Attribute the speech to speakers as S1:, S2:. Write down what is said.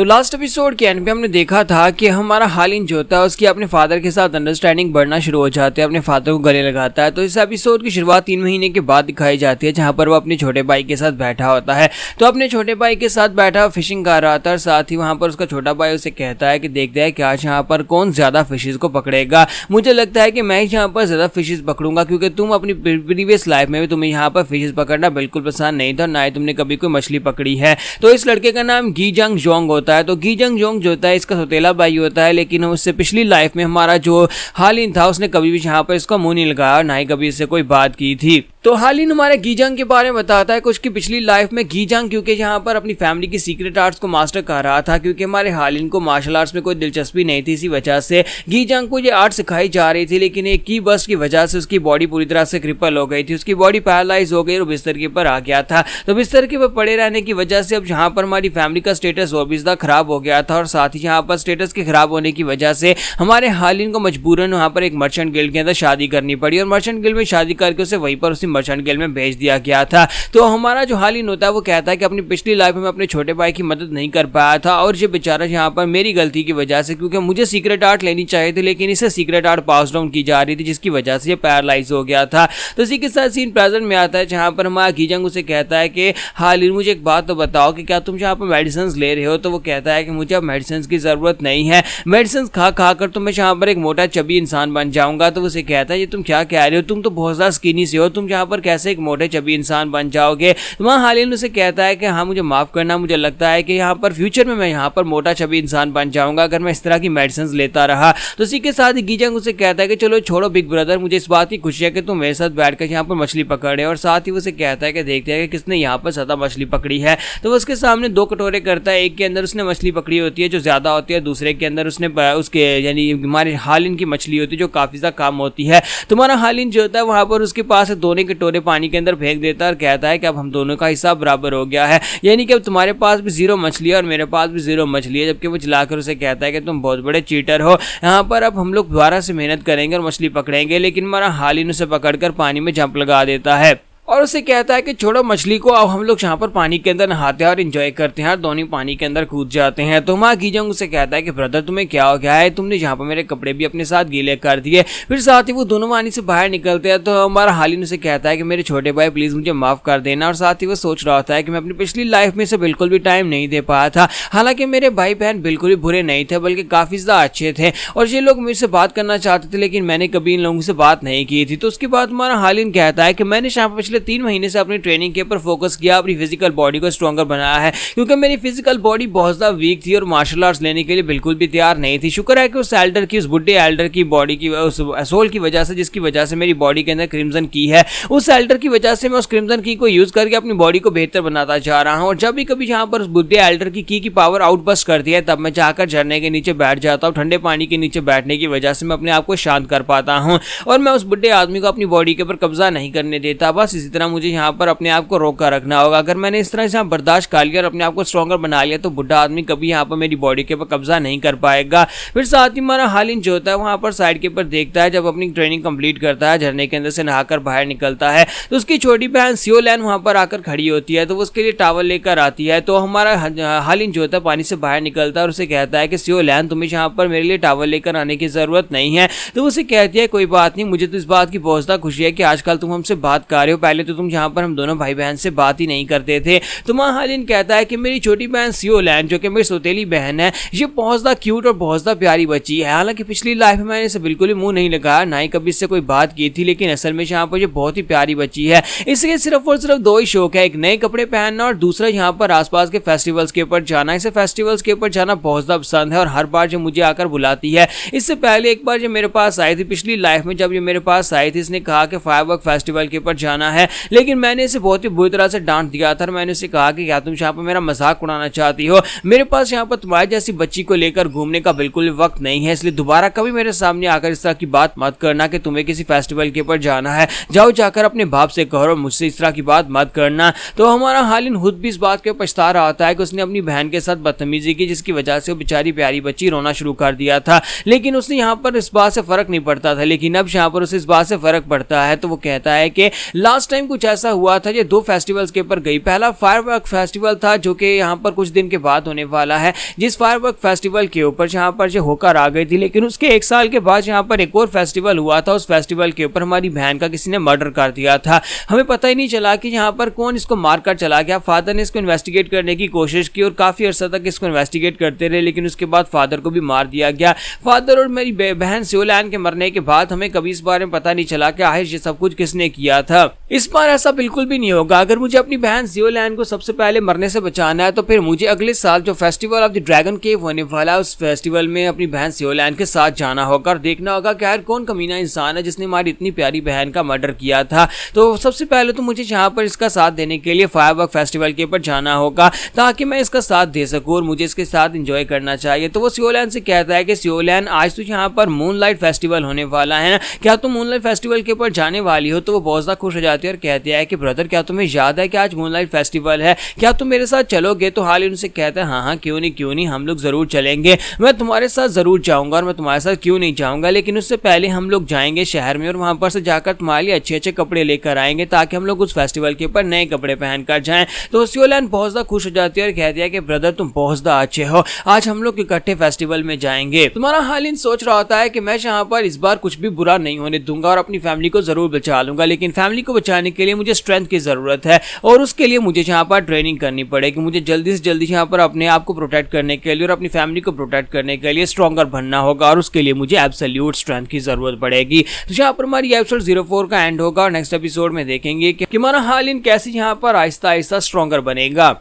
S1: तो last episode के and पे हमने देखा था कि हमारा हालिन जो होता है उसकी अपने फादर के साथ अंडरस्टैंडिंग बढ़ना शुरू हो जाती है, अपने फादर को गले लगाता है। तो इस एपिसोड की शुरुआत 3 महीने के बाद दिखाई जाती है, जहां पर वो अपने छोटे भाई के साथ बैठा होता है। तो अपने छोटे भाई के साथ बैठा फिशिंग कर रहा था और साथ ही वहां पर उसका छोटा भाई उसे कहता है कि देखते हैं कि आज यहाँ पर कौन ज्यादा फिशेज को पकड़ेगा। मुझे लगता है कि मैं यहाँ पर ज्यादा फिशेज पकड़ूंगा, क्योंकि तुम अपनी प्रीवियस लाइफ में भी तुम्हें यहाँ पर फिशेज पकड़ना बिल्कुल पसंद नहीं था, ना ही तुमने कभी कोई मछली पकड़ी है। तो इस लड़के का नाम गीजंग जोंग होता है। तो गीजंग जोंग जो होता है इसका सौतेला भाई होता है, लेकिन उससे पिछली लाइफ में हमारा जो हालिन था उसने कभी भी यहाँ पर इसका मुंह नहीं लगाया, ना ही कभी इससे कोई बात की थी। तो हालिन हमारे गीजंग के बारे में बताता है कुछ की पिछली लाइफ में गीजंग क्योंकि यहाँ पर अपनी फैमिली की सीक्रेट आर्ट्स को मास्टर कर रहा था, क्योंकि हमारे हालिन को मार्शल आर्ट्स में कोई दिलचस्पी नहीं थी। इसी वजह से गीजंग को ये आर्ट सिखाई जा रही थी, लेकिन एक की बस्ट की वजह से उसकी बॉडी पूरी तरह से क्रिपल हो गई थी, उसकी बॉडी पैरालाइज हो गई और बिस्तर के ऊपर आ गया था। तो बिस्तर के ऊपर पड़े रहने की वजह से अब यहाँ पर हमारी फैमिली का स्टेटस और भी ज्यादा खराब हो गया था, और साथ ही यहाँ पर स्टेटस के खराब होने की वजह से हमारे हालिन को मजबूरन वहाँ पर एक मर्चेंट गिल्ड के अंदर शादी करनी पड़ी, और मर्चेंट गिल्ड में शादी करके उसे वहीं पर उसी मर्चेंट गिल्ड में दिया गया था। तो हमारा जो हालिन होता है वो कहता है कि अपनी पिछली लाइफ में अपने छोटे भाई की मदद नहीं कर पाया था, और ये बेचारा यहाँ पर मेरी गलती की वजह से, क्योंकि मुझे सीक्रेट आर्ट लेनी चाहिए थी लेकिन इसे सीक्रेट आर्ट पास डाउन की जा रही थी, जिसकी वजह से ये पैरालाइज हो गया था। तो इसी के साथ सीन प्रेजेंट में आता है, जहाँ पर हमारा गीजंग उसे कहता है कि हालिन मुझे एक बात तो बताओ कि क्या तुम यहाँ पर मेडिसिन ले रहे हो। तो वो कहता है कि मुझे अब मेडिसिन की जरूरत नहीं है, मेडिसिन खा खा कर तो मैं यहाँ पर एक मोटा चबी इंसान बन जाऊंगा। तो उसे कहता है ये तुम क्या कह रहे हो, तुम तो बहुत ज्यादा स्किनी से हो, तुम यहाँ पर कैसे एक मोटे चबी इंसान बन जाओगे। तो वहाँ हालिन उसे कहता है कि हाँ मुझे माफ करना, मुझे लगता है कि यहाँ पर फ्यूचर में मैं यहाँ पर मोटा चबी इंसान बन जाऊंगा अगर मैं इस तरह की मेडिसिन लेता रहा। तो इसी के साथ गीजंग उसे कहता है कि चलो छोड़ो बिग ब्रदर, मुझे इस बात की खुशी है कि तुम मेरे साथ बैठकर यहाँ पर मछली पकड़े, और साथ ही उसे कहता है कि देखते हैं कि किसने यहाँ पर ज्यादा मछली पकड़ी है। तो वो उसके सामने 2 कटोरे करता है, एक के अंदर उसने मछली पकड़ी होती है जो ज्यादा होती है, दूसरे के अंदर उसने उसके यानी हमारे हालिन की मछली होती है जो काफी ज्यादा कम होती है। तुम्हारा हालिन जो होता है वहां पर उसके पास दोनों कटोरे पानी के अंदर फेंक देता है और कहता है कि अब हम दोनों का हिसाब बराबर हो गया है, यानी कि अब तुम्हारे पास भी 0 मछली है और मेरे पास भी 0 मछली है। जबकि वो जलाकर उसे कहता है कि तुम बहुत बड़े चीटर हो, यहाँ पर अब हम लोग दोबारा से मेहनत करेंगे और मछली पकड़ेंगे। लेकिन हमारा हालिन उसे पकड़कर पानी में जंप लगा देता है और उसे कहता है कि छोड़ो मछली को, अब हम लोग यहाँ पर पानी के अंदर नहाते हैं और एंजॉय करते हैं, और दोनों पानी के अंदर कूद जाते हैं। तो वहाँ गीजंग उसे कहता है कि ब्रदर तुम्हें क्या हो गया है, तुमने यहाँ पर मेरे कपड़े भी अपने साथ गीले कर दिए। फिर साथ ही वो दोनों पानी से बाहर निकलते हैं। तो हमारा हालिन उसे कहता है कि मेरे छोटे भाई प्लीज मुझे माफ कर देना, और साथ ही वो सोच रहा होता है कि मैं अपनी पिछली लाइफ में से बिल्कुल भी टाइम नहीं दे पाया था। हालांकि मेरे भाई बहन बिल्कुल भी बुरे नहीं थे, बल्कि काफी ज्यादा अच्छे थे, और ये लोग मुझसे बात करना चाहते थे लेकिन मैंने कभी इन लोगों से बात नहीं की थी। तो उसके बाद हमारा हालिन कहता है कि मैंने पिछले 3 महीने से अपनी ट्रेनिंग के ऊपर फोकस किया, अपनी फिजिकल बॉडी को स्ट्रॉन्गर बनाया है, क्योंकि मेरी फिजिकल बॉडी बहुत ज्यादा वीक थी और मार्शल आर्ट्स लेने के लिए बिल्कुल भी तैयार नहीं थी। शुक्र है कि उस एल्डर की, उस बुड्ढे एल्डर की बॉडी की, उस असोल की वजह से, जिसकी वजह से मेरी बॉडी के अंदर क्रिम्सन की है, उस एल्डर की वजह से मैं उस क्रिम्सन की को यूज करके अपनी बॉडी को बेहतर बनाता जा रहा हूं। और जब भी कभी यहाँ पर उस बुड्ढे एल्डर की पावर आउटबस्ट करती है, तब मैं जाकर झरने के नीचे बैठ जाता हूँ। ठंडे पानी के नीचे बैठने की वजह से मैं अपने आप को शांत कर पाता हूँ, और मैं उस बुड्ढे आदमी को अपनी बॉडी के ऊपर कब्जा नहीं करने देता। बस इसी तरह मुझे यहाँ पर अपने आप को रोक रखना होगा। अगर मैंने इस तरह से बर्दाश्त कर लिया और अपने आप को स्ट्रॉन्गर बना लिया, तो बुढ़ा आदमी कभी यहाँ पर मेरी बॉडी के ऊपर कब्जा नहीं कर पाएगा। फिर साथ ही हमारा हालिन जो होता है वहां पर साइड के ऊपर देखता है, जब अपनी ट्रेनिंग कंप्लीट करता है, झरने के अंदर से नहाकर बाहर निकलता है, तो उसकी छोटी बहन सियोलैन वहां पर आकर खड़ी होती है। तो वो उसके लिए टावल लेकर आती है। तो हमारा हालिन जो होता है पानी से बाहर निकलता है और उसे कहता है कि सियोलैन तुम्हें यहाँ पर मेरे लिए टावल लेकर आने की जरूरत नहीं है। तो उसे कहती है कोई बात नहीं, मुझे तो इस बात की बहुत ज्यादा खुशी है कि आजकल तुम हमसे बात कर रहे हो, पहले तो तुम यहाँ पर हम दोनों भाई बहन से बात ही नहीं करते थे। तो वहाँ हालिन कहता है कि मेरी छोटी बहन सियोलैन, जो कि मेरी सौतेली बहन है, ये बहुत ज्यादा क्यूट और बहुत ज्यादा प्यारी बच्ची है। हालांकि पिछली लाइफ में मैंने इसे बिल्कुल ही मुंह नहीं लगाया, ना ही कभी इससे कोई बात की थी, लेकिन असल में यहाँ पर ये बहुत ही प्यारी बच्ची है। इसके सिर्फ और सिर्फ 2 ही शौक है, एक नए कपड़े पहनना और दूसरा यहाँ पर आसपास के फेस्टिवल्स के ऊपर जाना। इसे फेस्टिवल्स के ऊपर जाना बहुत ज्यादा पसंद है, और हर बार जो मुझे आकर बुलाती है। इससे पहले एक बार जो मेरे पास आई थी पिछली लाइफ में, जब ये मेरे पास आई थी, इसने कहा कि फायरवर्क फेस्टिवल के ऊपर जाना है, लेकिन मैंने इसे बहुत ही बुरी तरह से डांट दिया था। मैंने उसे कहा कि क्या तुम यहाँ पर मेरा मजाक उड़ाना चाहती हो, मेरे पास यहाँ पर तुम्हारी जैसी बच्ची को लेकर घूमने का बिल्कुल वक्त नहीं है, इसलिए दोबारा कभी मेरे सामने आकर इस तरह की बात मत करना कि तुम्हें किसी फेस्टिवल के ऊपर जाना है। जाओ जाकर अपने बाप से कहो, मुझसे इस तरह की बात मत करना। तो हमारा हालिन खुद भी इस बात के पछता रहा होता है कि उसने अपनी बहन के साथ बदतमीजी की, जिसकी वजह से वो बेचारी प्यारी बच्ची रोना शुरू कर दिया था। लेकिन उसने यहाँ पर इस बात से फर्क नहीं पड़ता था, लेकिन अब यहाँ पर उसे इस बात से फर्क पड़ता है। तो वो कहता है कि लास्ट टाइम कुछ ऐसा हुआ था, ये 2 फेस्टिवल्स के ऊपर गई। पहला फायरवर्क फेस्टिवल था जो कि यहाँ पर कुछ दिन के बाद होने वाला है, जिस फायरवर्क फेस्टिवल के ऊपर यहाँ पर जो होकर आ गई थी, लेकिन उसके 1 साल के बाद यहाँ पर एक और फेस्टिवल हुआ था। उस फेस्टिवल के ऊपर हमारी बहन का किसी ने मर्डर कर दिया था। हमें पता ही नहीं चला कि यहाँ पर कौन इसको मार कर चला गया। फादर ने इसको इन्वेस्टिगेट करने की कोशिश की और काफी अर्सा तक इसको इन्वेस्टिगेट करते रहे, लेकिन उसके बाद फादर को भी मार दिया गया। फादर और मेरी बहन सियोलैन के मरने के बाद हमें कभी इस बारे में पता नहीं चला कि आखिर ये सब कुछ किसने किया था। इस बार ऐसा बिल्कुल भी नहीं होगा। अगर मुझे अपनी बहन सियोलैन को सबसे पहले मरने से बचाना है तो फिर मुझे अगले साल जो फेस्टिवल ऑफ द ड्रैगन केव होने वाला है, उस फेस्टिवल में अपनी बहन सियोलैन के साथ जाना होगा और देखना होगा कि यार कौन कमीना इंसान है जिसने हमारी इतनी प्यारी बहन का मर्डर किया था। तो सबसे पहले तो मुझे यहाँ पर इसका साथ देने के लिए फायरवर्क फेस्टिवल के ऊपर जाना होगा ताकि मैं इसका साथ दे सकूं और मुझे इसके साथ एंजॉय करना चाहिए। तो वो सियोलैन से कहता है कि सियोलैन, आज तो यहाँ पर मूनलाइट फेस्टिवल होने वाला है ना, क्या तुम मूनलाइट फेस्टिवल के ऊपर जाने वाली हो? तो वो बहुत ज्यादा खुश हो जाती है और कहती है कि ब्रदर, क्या तुम्हें याद है कि आज मूनलाइट फेस्टिवल है, क्या तुम मेरे साथ चलोगे? तो हालिन उनसे कहता है हाँ हाँ क्यों नहीं, हम लोग जरूर चलेंगे, मैं तुम्हारे साथ जरूर जाऊंगा और मैं तुम्हारे साथ क्यों नहीं जाऊंगा, लेकिन उससे पहले हम लोग जाएंगे शहर में और वहां पर से जाकर तुम्हारे लिए अच्छे अच्छे कपड़े लेकर आएंगे ताकि हम लोग उस फेस्टिवल के ऊपर नए कपड़े पहन कर जाएं। तो सियोलैन बहुत ज्यादा खुश हो जाती है और कहती है कि ब्रदर तुम बहुत ज्यादा अच्छे हो, आज हम लोग इकट्ठे फेस्टिवल में जाएंगे। तुम्हारा हालिन सोच रहा होता है कि मैं यहाँ पर इस बार कुछ भी बुरा नहीं होने दूंगा और अपनी फैमिली को जरूर बचा लूंगा, लेकिन फैमिली को बचाने के लिए मुझे स्ट्रेंथ की जरूरत है और उसके लिए मुझे यहाँ पर ट्रेनिंग करनी पड़ेगी। मुझे जल्दी से जल्दी यहाँ पर अपने आप को प्रोटेक्ट करने के लिए और अपनी फैमिली को प्रोटेक्ट करने के लिए स्ट्रॉन्गर बनना होगा और उसके लिए मुझे एब्सोल्यूट स्ट्रेंथ की जरूरत पड़ेगी। तो यहाँ पर हमारी एपिसोड 04 का एंड होगा और नेक्स्ट एपिसोड में देखेंगे कि हमारा हालिन कैसे यहाँ पर आहिस्ता आहिस्ता स्ट्रॉन्गर बनेगा।